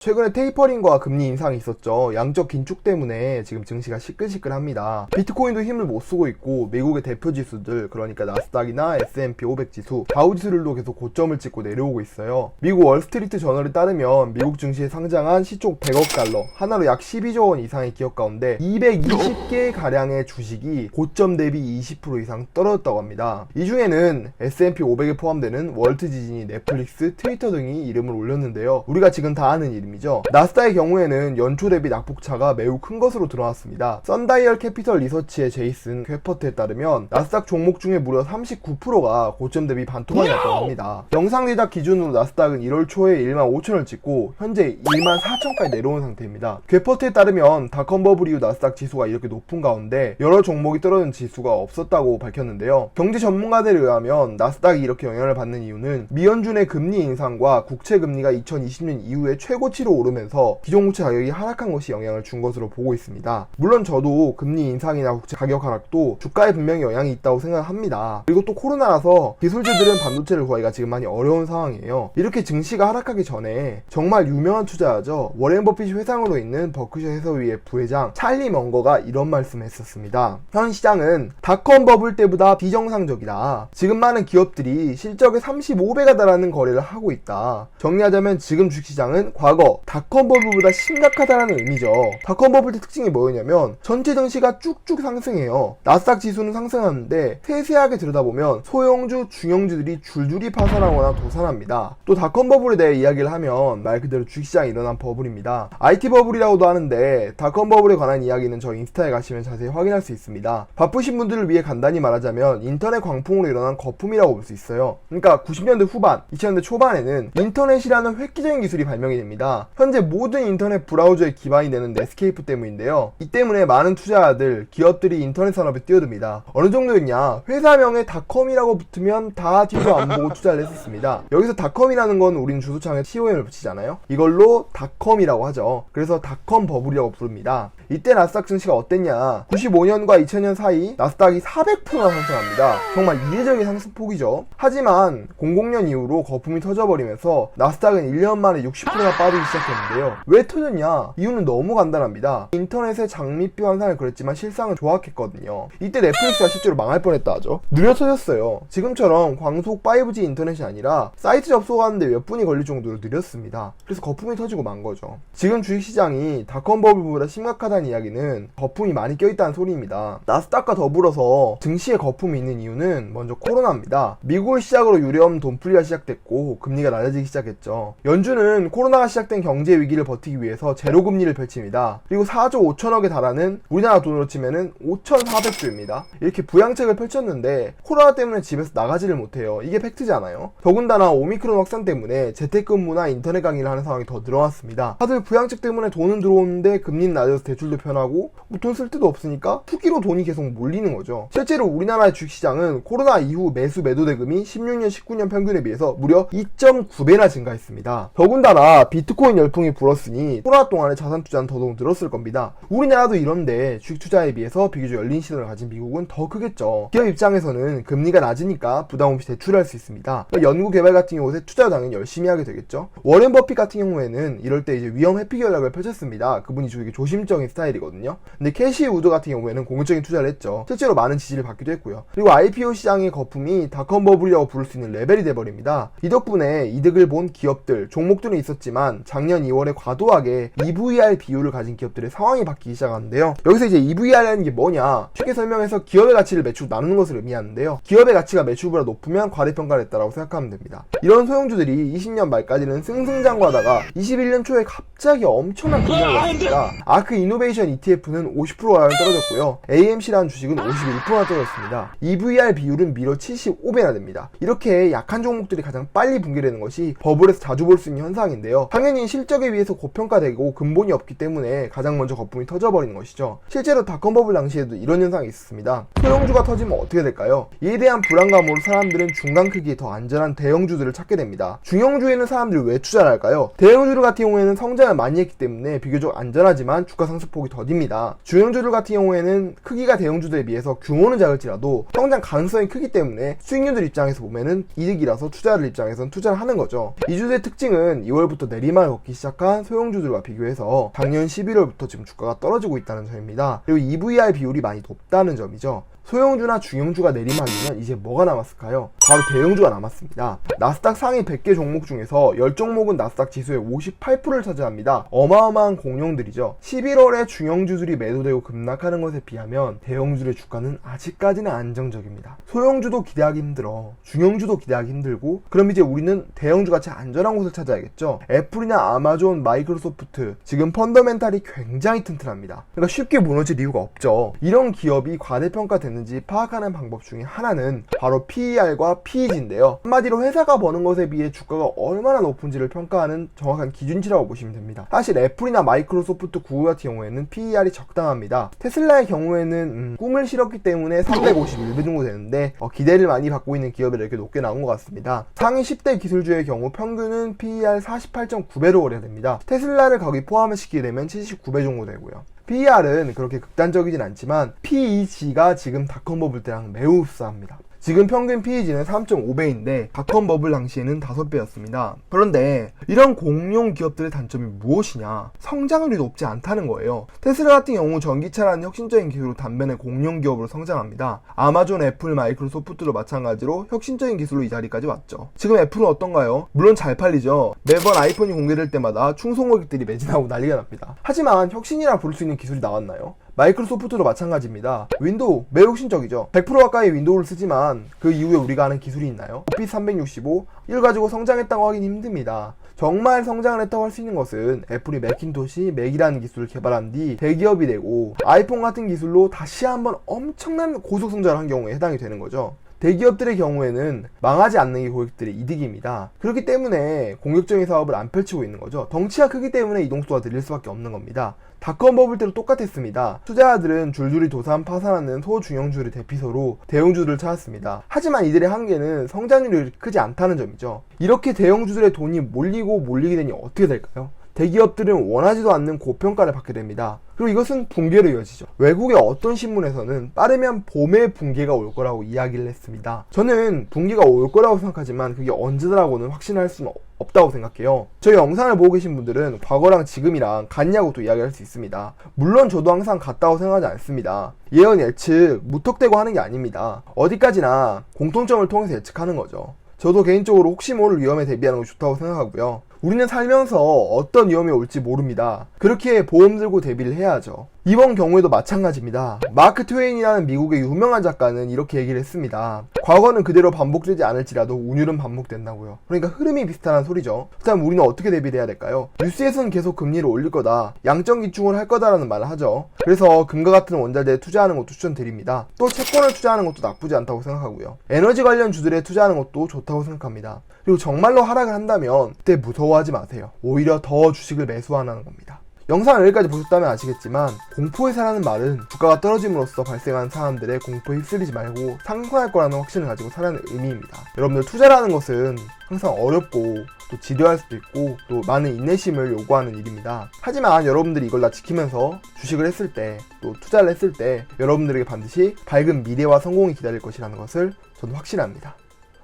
최근에 테이퍼링과 금리 인상이 있었죠. 양적 긴축 때문에 지금 증시가 시끌시끌합니다. 비트코인도 힘을 못 쓰고 있고 미국의 대표 지수들, 그러니까 나스닥이나 S&P 500 지수, 다우 지수들도 계속 고점을 찍고 내려오고 있어요. 미국 월스트리트 저널에 따르면 미국 증시에 상장한 시총 100억 달러, 하나로 약 12조 원 이상의 기업 가운데 220개 가량의 주식이 고점 대비 20% 이상 떨어졌다고 합니다. 이 중에는 S&P 500에 포함되는 월트 디즈니, 넷플릭스, 트위터 등이 이름을 올렸는데요. 우리가 지금 다 아는 이름이죠. 나스닥의 경우에는 연초 대비 낙폭차가 매우 큰 것으로 드러났습니다. 썬다이얼 캐피털 리서치의 제이슨 퀘퍼트에 따르면 나스닥 종목 중에 무려 39%가 고점 대비 반토막이 났다고 합니다. 영상 제작 기준으로 나스닥은 1월 초에 15,000을 찍고 현재 14,000까지 내려온 상태입니다. 퀘퍼트에 따르면 닷컴 버블 이후 나스닥 지수가 이렇게 높은 가운데 여러 종목이 떨어진 지수가 없었다고 밝혔는데요. 경제 전문가들에 의하면 나스닥이 이렇게 영향을 받는 이유는 미연준의 금리 인상과 국채 금리가 2020년 이후에 최고치로 오르면서 기존국채 가격이 하락한 것이 영향을 준 것으로 보고 있습니다. 물론 저도 금리 인상이나 국채 가격 하락도 주가에 분명히 영향이 있다고 생각합니다. 그리고 또 코로나라서 기술주들은 반도체를 구하기가 지금 많이 어려운 상황이에요. 이렇게 증시가 하락하기 전에 정말 유명한 투자자죠. 워렌 버핏이 회상으로 있는 버크셔 해서위의 부회장 찰리 먼거가 이런 말씀을 했었습니다. 현 시장은 닷컴 버블 때보다 비정상적이다. 지금 많은 기업들이 실적의 35배가 달하는 거래를 하고 있다. 정리하자면 지금 주식시장은 과거 닷컴 버블보다 심각하다는 의미죠. 닷컴 버블 때 특징이 뭐였냐면 전체 증시가 쭉쭉 상승해요. 나스닥 지수는 상승하는데 세세하게 들여다보면 소형주, 중형주들이 줄줄이 파산하거나 도산합니다. 또 닷컴 버블에 대해 이야기를 하면 말 그대로 주식시장에 일어난 버블입니다. IT 버블이라고도 하는데 닷컴 버블에 관한 이야기는 저 인스타에 가시면 자세히 확인할 수 있습니다. 바쁘신 분들을 위해 간단히 말하자면 인터넷 광풍으로 일어난 거품이라고 볼 수 있어요. 그러니까 90년대 후반, 2000년대 초반에는 인터넷이라는 획기적인 기술이 발명이 됩니다. 현재 모든 인터넷 브라우저에 기반이 되는 넷스케이프 때문인데요. 이 때문에 많은 투자자들, 기업들이 인터넷 산업에 뛰어듭니다. 어느 정도였냐? 회사명에 닷컴이라고 붙으면 다 뒤도 안 보고 투자를 했었습니다. 여기서 닷컴이라는 건 우리는 주소창에 COM을 붙이잖아요. 이걸로 닷컴이라고 하죠. 그래서 닷컴 버블이라고 부릅니다. 이때 나스닥 증시가 어땠냐? 95년과 2000년 사이 나스닥이 400%나 상승합니다. 정말 이례적인 상승폭이죠. 하지만 00년 이후로 거품이 터져버리면서 나스닥은 1년 만에 60%나 빠지기 시작했는데요. 왜 터졌냐? 이유는 너무 간단합니다. 인터넷의 장밋빛 환상을 그렸지만 실상은 조악했거든요. 이때 넷플릭스가 실제로 망할 뻔했다 하죠. 느려 터졌어요. 지금처럼 광속 5G 인터넷이 아니라 사이트 접속하는데 몇 분이 걸릴 정도로 느렸습니다. 그래서 거품이 터지고 만 거죠. 지금 주식시장이 닷컴 버블보다 심각하다는 이야기는 거품이 많이 껴있다는 소리입니다. 나스닥과 더불어서 증시에 거품이 있는 이유는 먼저 코로나입니다. 미국을 시작으로 유령 돈풀이가 시작됐고 금리가 낮아지기 시작했죠. 연준은 코로나가 시작된 경제 위기를 버티기 위해서 제로 금리를 펼칩니다. 그리고 4조 5천억에 달하는 우리나라 돈으로 치면은 5,400조입니다. 이렇게 부양책을 펼쳤는데 코로나 때문에 집에서 나가지를 못해요. 이게 팩트잖아요. 더군다나 오미크론 확산 때문에 재택근무나 인터넷 강의를 하는 상황이 더 늘어났습니다. 다들 부양책 때문에 돈은 들어오는데 금리는 낮아서 대출도 편하고 돈 쓸 데도 없으니까 투기로 돈이 계속 몰리는 거죠. 실제로 우리나라의 주식시장은 코로나 이후 매도 대금이 16년, 19년 평균에 비해서 무려 2.9배나 증가했습니다. 더군다나 비트코인 열풍이 불었으니 코로나 동안에 자산 투자는 더더욱 늘었을 겁니다. 우리나라도 이런데 주식 투자에 비해서 비교적 열린 시장을 가진 미국은 더 크겠죠. 기업 입장에서는 금리가 낮으니까 부담 없이 대출할 수 있습니다. 연구 개발 같은 경우에 투자 당연히 열심히 하게 되겠죠. 워렌 버핏 같은 경우에는 이럴 때 이제 위험 회피 전략을 펼쳤습니다. 그분이 되게 조심적인 스타일이거든요. 근데 캐시 우드 같은 경우에는 공격적인 투자를 했죠. 실제로 많은 지지를 받기도 했고요. 그리고 IPO 시장의 거품이 닷컴 버블이라고 부를 수 있는 레벨이 돼버립니다. 이 덕분에 이득을 본 기업들, 종목들은 있었지만 작년 2월에 과도하게 EVR 비율을 가진 기업들의 상황이 바뀌기 시작하는데요. 여기서 이제 EVR이라는 게 뭐냐? 쉽게 설명해서 기업의 가치를 매출로 나누는 것을 의미하는데요. 기업의 가치가 매출보다 높으면 과대평가를 했다고 생각하면 됩니다. 이런 소형주들이 20년 말까지는 승승장구하다가 21년 초에 갑자기 엄청난 급락을 했습니다. 아크 이노베이션 ETF는 50%가 떨어졌고요. AMC라는 주식은 51%나 떨어졌습니다. EVR 비율은 미뤄 75배나 됩니다. 이렇게 약한 종목들이 가장 빨리 붕괴되는 것이 버블에서 자주 볼 수 있는 현상인데요. 당연히 실적에 비해서 고평가되고 근본이 없기 때문에 가장 먼저 거품이 터져버리는 것이죠. 실제로 닷컴 버블 당시에도 이런 현상이 있었습니다. 소형주가 터지면 어떻게 될까요? 이에 대한 불안감으로 사람들은 중간 크기의 더 안전한 대형주들을 찾게 됩니다. 중형주에는 사람들이 왜 투자를 할까요? 대형주들 같은 경우에는 성장을 많이 했기 때문에 비교적 안전하지만 주가 상승폭이 더딥니다. 중형주들 같은 경우에는 크기가 대형주들에 비해서 규모는 작을지라도 성장 가능성이 크기 때문에 수익률들 입장에서 보면은 이득이라서 투자를 입장에서는 투자를 하는 거죠. 이 주들의 특징은 2월부터 내리막을 하락을 걷기 시작한 소형주들과 비교해서 작년 11월부터 지금 주가가 떨어지고 있다는 점입니다. 그리고 EVR 비율이 많이 높다는 점이죠. 소형주나 중형주가 내리막이면 이제 뭐가 남았을까요? 바로 대형주가 남았습니다. 나스닥 상위 100개 종목 중에서 10종목은 나스닥 지수의 58%를 차지합니다. 어마어마한 공룡들이죠. 11월에 중형주들이 매도되고 급락하는 것에 비하면 대형주의 주가는 아직까지는 안정적입니다. 소형주도 기대하기 힘들어, 중형주도 기대하기 힘들고, 그럼 이제 우리는 대형주같이 안전한 곳을 찾아야겠죠. 애플이나 아마존, 마이크로소프트, 지금 펀더멘탈이 굉장히 튼튼합니다. 그러니까 쉽게 무너질 이유가 없죠. 이런 기업이 과대평가됐는지 파악하는 방법 중에 하나는 바로 PER과 PEG인데요. 한마디로 회사가 버는 것에 비해 주가가 얼마나 높은지를 평가하는 정확한 기준치라고 보시면 됩니다. 사실 애플이나 마이크로소프트, 구글 같은 경우에는 PER이 적당합니다. 테슬라의 경우에는 꿈을 실었기 때문에 351배 정도 되는데 기대를 많이 받고 있는 기업이 이렇게 높게 나온 것 같습니다. 상위 10대 기술주의 경우 평균은 PER 48.9배로 거래가 됩니다. 테슬라를 거기 포함을 시키게 되면 79배 정도 되고요. PER은 그렇게 극단적이진 않지만 PEG가 지금 닷컴 버블 때랑 매우 흡사합니다. 지금 평균 PEG는 3.5배인데 닷컴 버블 당시에는 5배였습니다. 그런데 이런 공룡 기업들의 단점이 무엇이냐? 성장률이 높지 않다는 거예요. 테슬라 같은 경우 전기차라는 혁신적인 기술로 단번에 공룡 기업으로 성장합니다. 아마존, 애플, 마이크로소프트도 마찬가지로 혁신적인 기술로 이 자리까지 왔죠. 지금 애플은 어떤가요? 물론 잘 팔리죠. 매번 아이폰이 공개될 때마다 충성 고객들이 매진하고 난리가 납니다. 하지만 혁신이라 부를 수 있는 기술이 나왔나요? 마이크로소프트도 마찬가지입니다. 윈도우 매우 혁신적이죠. 100% 가까이 윈도우를 쓰지만 그 이후에 우리가 아는 기술이 있나요? 오피스 365 이걸 가지고 성장했다고 하긴 힘듭니다. 정말 성장을 했다고 할 수 있는 것은 애플이 매킨토시, 맥이라는 기술을 개발한 뒤 대기업이 되고 아이폰 같은 기술로 다시 한번 엄청난 고속 성장을 한 경우에 해당이 되는 거죠. 대기업들의 경우에는 망하지 않는 게 고객들의 이득입니다. 그렇기 때문에 공격적인 사업을 안 펼치고 있는 거죠. 덩치가 크기 때문에 이동수가 느릴 수밖에 없는 겁니다. 닷컴 버블 때도 똑같았습니다. 투자자들은 줄줄이 도산 파산하는 소중형주를 대피소로 대형주들을 찾았습니다. 하지만 이들의 한계는 성장률이 크지 않다는 점이죠. 이렇게 대형주들의 돈이 몰리게 되니 어떻게 될까요? 대기업들은 원하지도 않는 고평가를 받게 됩니다. 그리고 이것은 붕괴로 이어지죠. 외국의 어떤 신문에서는 빠르면 봄에 붕괴가 올 거라고 이야기를 했습니다. 저는 붕괴가 올 거라고 생각하지만 그게 언제라고는 확신할 수는 없다고 생각해요. 저희 영상을 보고 계신 분들은 과거랑 지금이랑 같냐고 또 이야기할 수 있습니다. 물론 저도 항상 같다고 생각하지 않습니다. 예언, 예측, 무턱대고 하는 게 아닙니다. 어디까지나 공통점을 통해서 예측하는 거죠. 저도 개인적으로 혹시 모를 위험에 대비하는 거 좋다고 생각하고요. 우리는 살면서 어떤 위험이 올지 모릅니다. 그렇게 보험 들고 대비를 해야죠. 이번 경우에도 마찬가지입니다. 마크 트웨인이라는 미국의 유명한 작가는 이렇게 얘기를 했습니다. 과거는 그대로 반복되지 않을지라도 운율은 반복된다고요. 그러니까 흐름이 비슷하다는 소리죠. 그렇다면 우리는 어떻게 대비를 해야 될까요? 뉴스에서는 계속 금리를 올릴 거다, 양적 기축을 할 거다라는 말을 하죠. 그래서 금과 같은 원자재에 투자하는 것도 추천드립니다. 또 채권을 투자하는 것도 나쁘지 않다고 생각하고요. 에너지 관련 주들에 투자하는 것도 좋다고 생각합니다. 그리고 정말로 하락을 한다면 그때 무서워하지 마세요. 오히려 더 주식을 매수하는 겁니다. 영상을 여기까지 보셨다면 아시겠지만 공포의 사라는 말은 주가가 떨어짐으로써 발생한 사람들의 공포에 휩쓸리지 말고 상승할 거라는 확신을 가지고 사라는 의미입니다. 여러분들 투자라는 것은 항상 어렵고 또 지루할 수도 있고 또 많은 인내심을 요구하는 일입니다. 하지만 여러분들이 이걸 다 지키면서 주식을 했을 때 또 투자를 했을 때 여러분들에게 반드시 밝은 미래와 성공이 기다릴 것이라는 것을 저는 확신합니다.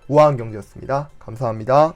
우아한 경제였습니다. 감사합니다.